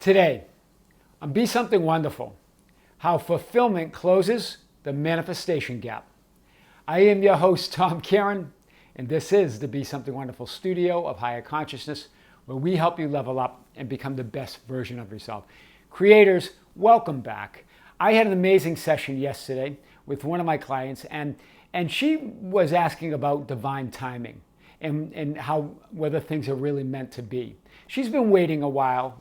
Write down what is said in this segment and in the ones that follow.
Today, on Be Something Wonderful, how fulfillment closes the manifestation gap. I am your host, Tom Karen, and this is the Be Something Wonderful studio of higher consciousness, where we help you level up and become the best version of yourself. Creators, welcome back. I had an amazing session yesterday with one of my clients, and she was asking about divine timing and how whether things are really meant to be. She's been waiting a while,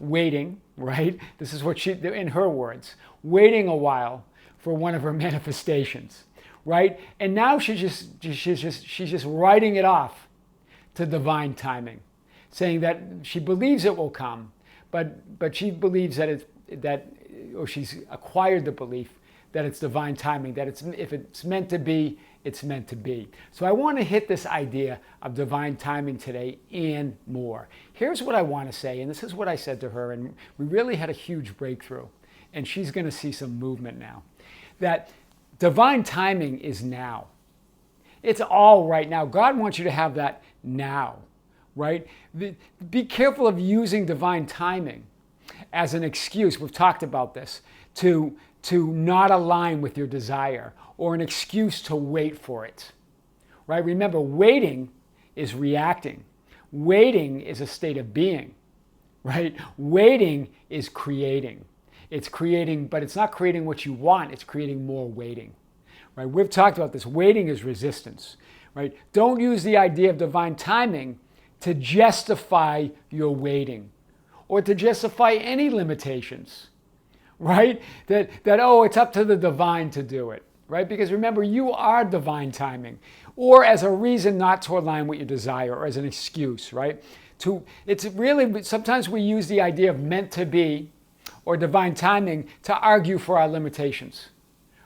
right? This is what she, in her words, waiting a while for one of her manifestations, right? And now she's just writing it off to divine timing, saying that she believes it will come, but she believes or she's acquired the belief that it's divine timing, that if it's meant to be, it's meant to be. So I want to hit this idea of divine timing today and more. Here's what I want to say, and this is what I said to her, and we really had a huge breakthrough, and she's going to see some movement now. That divine timing is now. It's all right now. God wants you to have that now, right? Be careful of using divine timing as an excuse. We've talked about this, to not align with your desire, or an excuse to wait for it, right? Remember, waiting is reacting. Waiting is a state of being, right? Waiting is creating. It's creating, but it's not creating what you want, it's creating more waiting, right? We've talked about this. Waiting is resistance, right? Don't use the idea of divine timing to justify your waiting or to justify any limitations, right? That it's up to the divine to do it, right? Because remember, you are divine timing, or as a reason not to align with your desire, or as an excuse, right? It's really, sometimes we use the idea of meant to be or divine timing to argue for our limitations,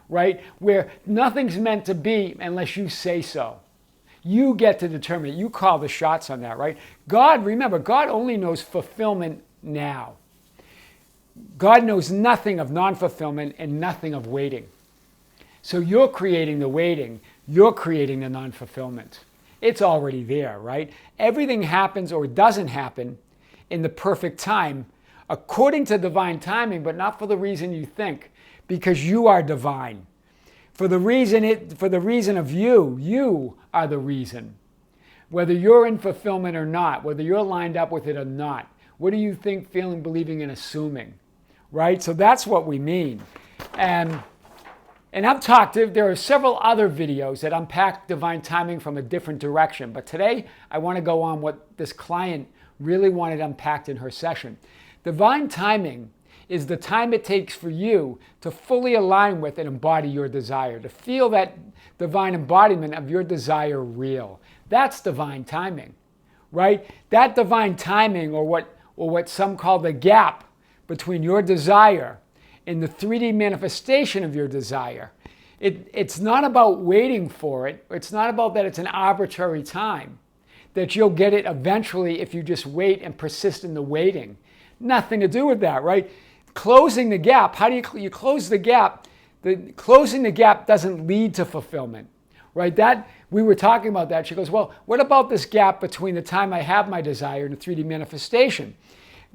right? Where nothing's meant to be unless you say so. You get to determine it. You call the shots on that, right? Remember, God only knows fulfillment now. God knows nothing of non-fulfillment and nothing of waiting. So you're creating the waiting, you're creating the non-fulfillment. It's already there, right? Everything happens or doesn't happen in the perfect time, according to divine timing, but not for the reason you think, because you are divine. For the reason of you are the reason. Whether you're in fulfillment or not, whether you're lined up with it or not, what do you think, feeling, believing, and assuming? Right? So that's what we mean. And I've talked, there are several other videos that unpack divine timing from a different direction. But today, I want to go on what this client really wanted unpacked in her session. Divine timing is the time it takes for you to fully align with and embody your desire, to feel that divine embodiment of your desire real. That's divine timing, right? That divine timing, or what some call the gap between your desire and the 3D manifestation of your desire. It's not about waiting for it. It's not about that it's an arbitrary time, that you'll get it eventually if you just wait and persist in the waiting. Nothing to do with that, right? Closing the gap. How do you close the gap? Closing the gap doesn't lead to fulfillment, right? We were talking about that. She goes, well, what about this gap between the time I have my desire and the 3D manifestation?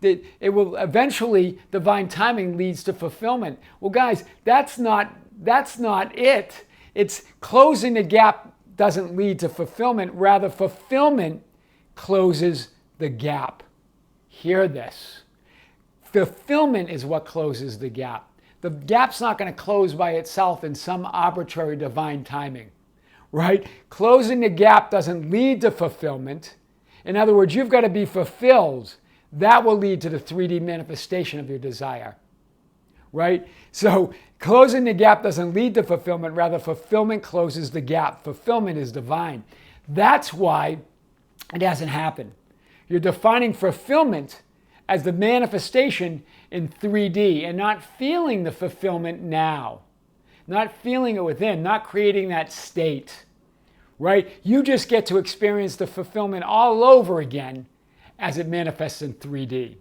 It will eventually, divine timing leads to fulfillment. Well, guys, that's not it. It's closing the gap doesn't lead to fulfillment. Rather, fulfillment closes the gap. Hear this. Fulfillment is what closes the gap. The gap's not going to close by itself in some arbitrary divine timing, right? Closing the gap doesn't lead to fulfillment. In other words, you've got to be fulfilled. That will lead to the 3D manifestation of your desire, right? So closing the gap doesn't lead to fulfillment. Rather, fulfillment closes the gap. Fulfillment is divine. That's why it hasn't happened. You're defining fulfillment as the manifestation in 3D and not feeling the fulfillment now, not feeling it within, not creating that state, right? You just get to experience the fulfillment all over again as it manifests in 3D.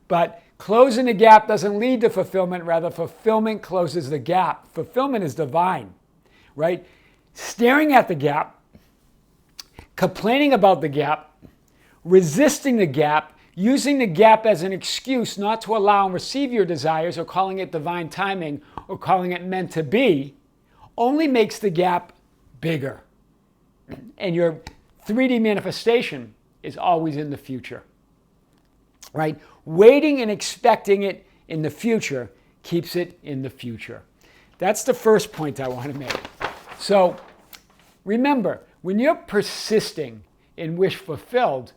But closing the gap doesn't lead to fulfillment. Rather, fulfillment closes the gap. Fulfillment is divine, right? Staring at the gap, complaining about the gap, resisting the gap Using the gap as an excuse not to allow and receive your desires, or calling it divine timing, or calling it meant to be, only makes the gap bigger. And your 3D manifestation is always in the future, right? Waiting and expecting it in the future keeps it in the future. That's the first point I want to make. So remember, when you're persisting in wish fulfilled,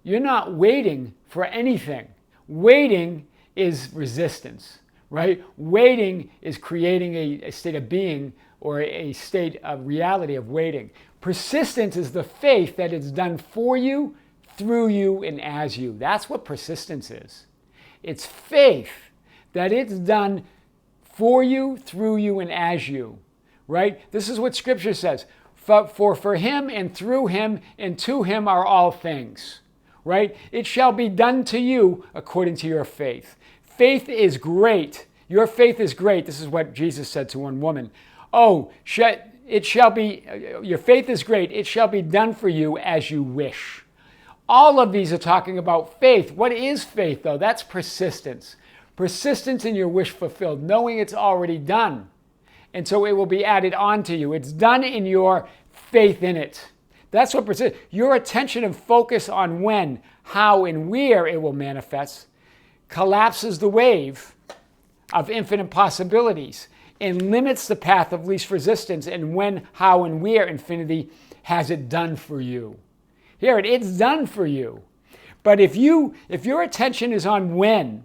you're not waiting for anything. Waiting is resistance, right? Waiting is creating a state of being or a state of reality of waiting. Persistence is the faith that it's done for you, through you, and as you. That's what persistence is. It's faith that it's done for you, through you, and as you, right? This is what Scripture says. For him and through him and to him are all things, right? It shall be done to you according to your faith. Faith is great. Your faith is great. This is what Jesus said to one woman. Oh, it shall be, your faith is great. It shall be done for you as you wish. All of these are talking about faith. What is faith, though? That's persistence. Persistence in your wish fulfilled, knowing it's already done. And so it will be added on to you. It's done in your faith in it. That's what persistence. Your attention and focus on when, how, and where it will manifest collapses the wave of infinite possibilities and limits the path of least resistance and when, how, and where infinity has it done for you. Hear it, it's done for you. But if your attention is on when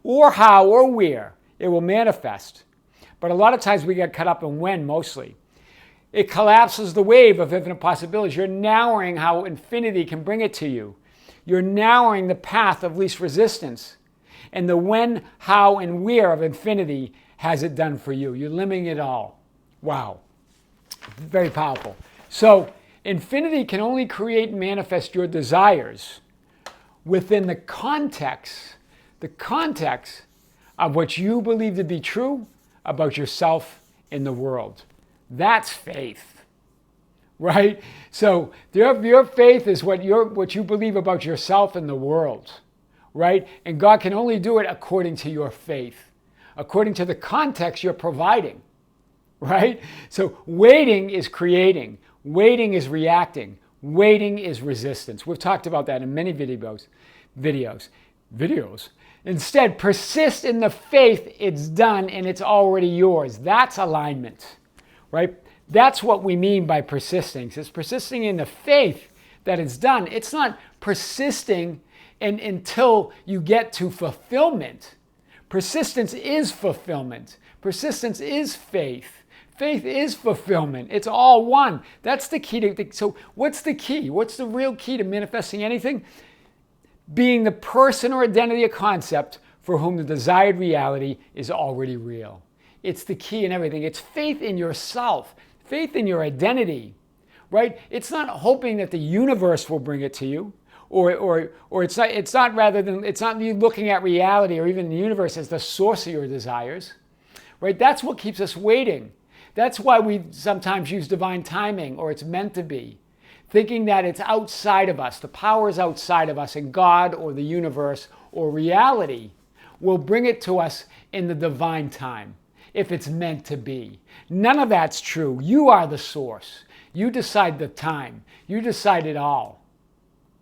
or how or where it will manifest, but a lot of times we get caught up in when mostly, it collapses the wave of infinite possibilities. You're narrowing how infinity can bring it to you. You're narrowing the path of least resistance. And the when, how, and where of infinity has it done for you. You're limiting it all. Wow. Very powerful. So infinity can only create and manifest your desires within the context of what you believe to be true about yourself in the world. That's faith, right? So your faith is what you believe about yourself in the world, right? And God can only do it according to your faith, according to the context you're providing, right? So waiting is creating, waiting is reacting, waiting is resistance. We've talked about that in many videos. Instead, persist in the faith it's done and it's already yours. That's alignment, right? That's what we mean by persisting. It's persisting in the faith that it's done. It's not persisting until you get to fulfillment. Persistence is fulfillment. Persistence is faith. Faith is fulfillment. It's all one. That's the key to. So what's the key? What's the real key to manifesting anything? Being the person or identity or concept for whom the desired reality is already real. It's the key in everything. It's faith in yourself, faith in your identity, right? It's not hoping that the universe will bring it to you, or it's not you looking at reality or even the universe as the source of your desires, right? That's what keeps us waiting. That's why we sometimes use divine timing or it's meant to be. Thinking that it's outside of us, the power is outside of us, and God or the universe or reality will bring it to us in the divine time, if it's meant to be. None of that's true. You are the source. You decide the time. You decide it all,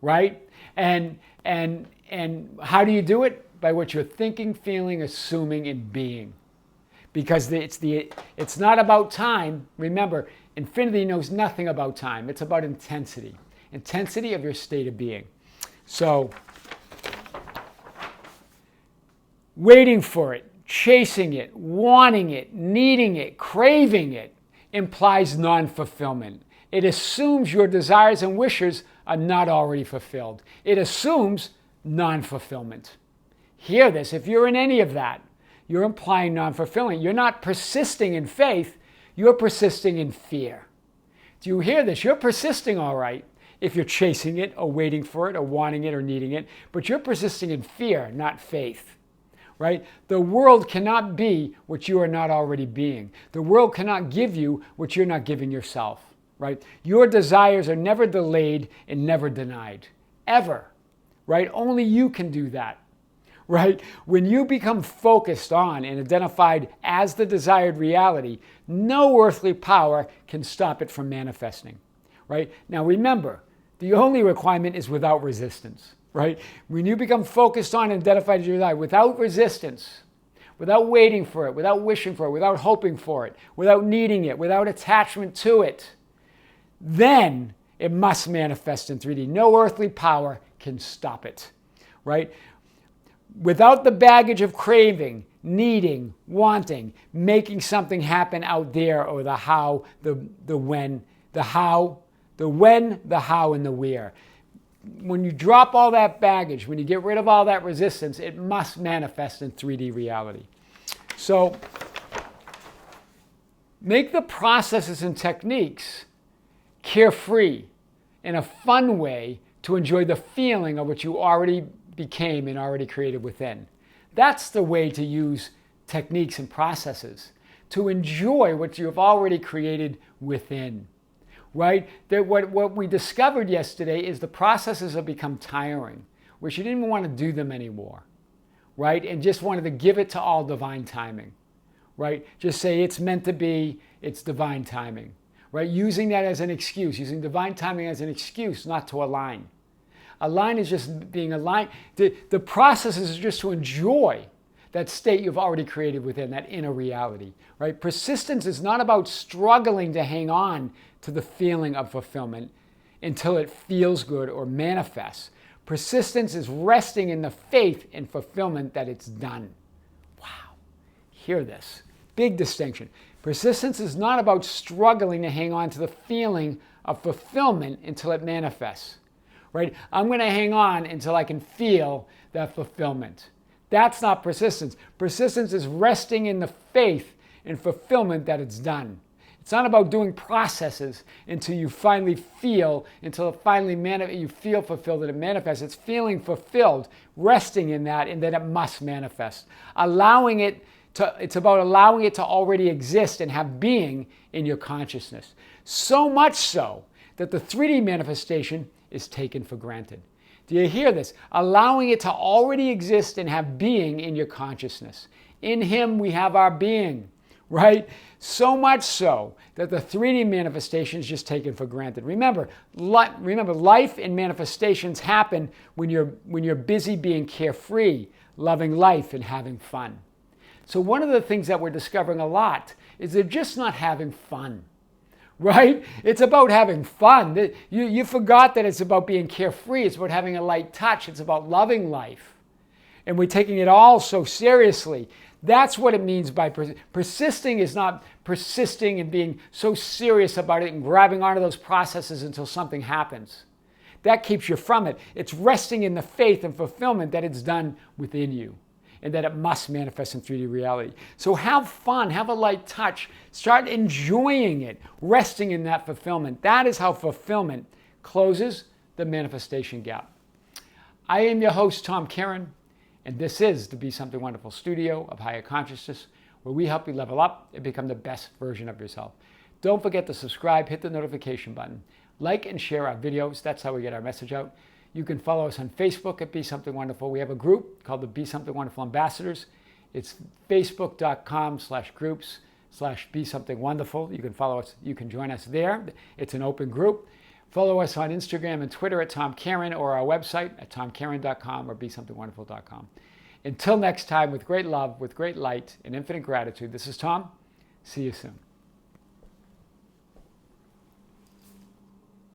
right? And how do you do it? By what you're thinking, feeling, assuming, and being. Because it's not about time. Remember, infinity knows nothing about time. It's about intensity. Intensity of your state of being. So, waiting for it, chasing it, wanting it, needing it, craving it, implies non-fulfillment. It assumes your desires and wishes are not already fulfilled. It assumes non-fulfillment. Hear this. If you're in any of that, you're implying non-fulfillment. You're not persisting in faith. You're persisting in fear. Do you hear this? You're persisting all right if you're chasing it or waiting for it or wanting it or needing it, but you're persisting in fear, not faith, right? The world cannot be what you are not already being. The world cannot give you what you're not giving yourself, right? Your desires are never delayed and never denied, ever, right? Only you can do that, right? When you become focused on and identified as the desired reality, no earthly power can stop it from manifesting, right? Now remember, the only requirement is without resistance, right? When you become focused on and identified as your reality without resistance, without waiting for it, without wishing for it, without hoping for it, without needing it, without attachment to it, then it must manifest in 3D. No earthly power can stop it, right? Without the baggage of craving, needing, wanting, making something happen out there, or the how, the when, the how, the when, the how, and the where. When you drop all that baggage, when you get rid of all that resistance, it must manifest in 3D reality. So make the processes and techniques carefree in a fun way to enjoy the feeling of what you already became and already created within. That's the way to use techniques and processes to enjoy what you have already created within, right? That what we discovered yesterday is the processes have become tiring, where you didn't even want to do them anymore, right? And just wanted to give it to all divine timing, right? Just say it's meant to be, it's divine timing, right? Using that as an excuse, using divine timing as an excuse not to align. Align is just being aligned. The process is just to enjoy that state you've already created within, that inner reality, right? Persistence is not about struggling to hang on to the feeling of fulfillment until it feels good or manifests. Persistence is resting in the faith and fulfillment that it's done. Wow. Hear this. Big distinction. Persistence is not about struggling to hang on to the feeling of fulfillment until it manifests. Right? I'm going to hang on until I can feel that fulfillment. That's not persistence. Persistence is resting in the faith and fulfillment that it's done. It's not about doing processes until you finally feel, until it finally you feel fulfilled and it manifests. It's feeling fulfilled, resting in that, and then it must manifest. It's about allowing it to already exist and have being in your consciousness. So much so that the 3D manifestation is taken for granted. Do you hear this? Allowing it to already exist and have being in your consciousness. In Him we have our being, right? So much so that the 3D manifestation is just taken for granted. Remember, life and manifestations happen when you're busy being carefree, loving life, and having fun. So one of the things that we're discovering a lot is they're just not having fun. Right? It's about having fun. You forgot that it's about being carefree. It's about having a light touch. It's about loving life. And we're taking it all so seriously. That's what it means by persisting is not persisting and being so serious about it and grabbing onto those processes until something happens. That keeps you from it. It's resting in the faith and fulfillment that it's done within you, and that it must manifest in 3D reality. So have fun, have a light touch, start enjoying it, resting in that fulfillment. That is how fulfillment closes the manifestation gap. I am your host, Tom Caron, and this is the Be Something Wonderful studio of higher consciousness, where we help you level up and become the best version of yourself. Don't forget to subscribe, hit the notification button, like and share our videos. That's how we get our message out. You can follow us on Facebook at Be Something Wonderful. We have a group called the Be Something Wonderful Ambassadors. It's facebook.com/groups/Be Something Wonderful. You can follow us. You can join us there. It's an open group. Follow us on Instagram and Twitter at Tom Caron, or our website at tomcaron.com or BeSomethingWonderful.com. Until next time, with great love, with great light, and infinite gratitude, this is Tom. See you soon.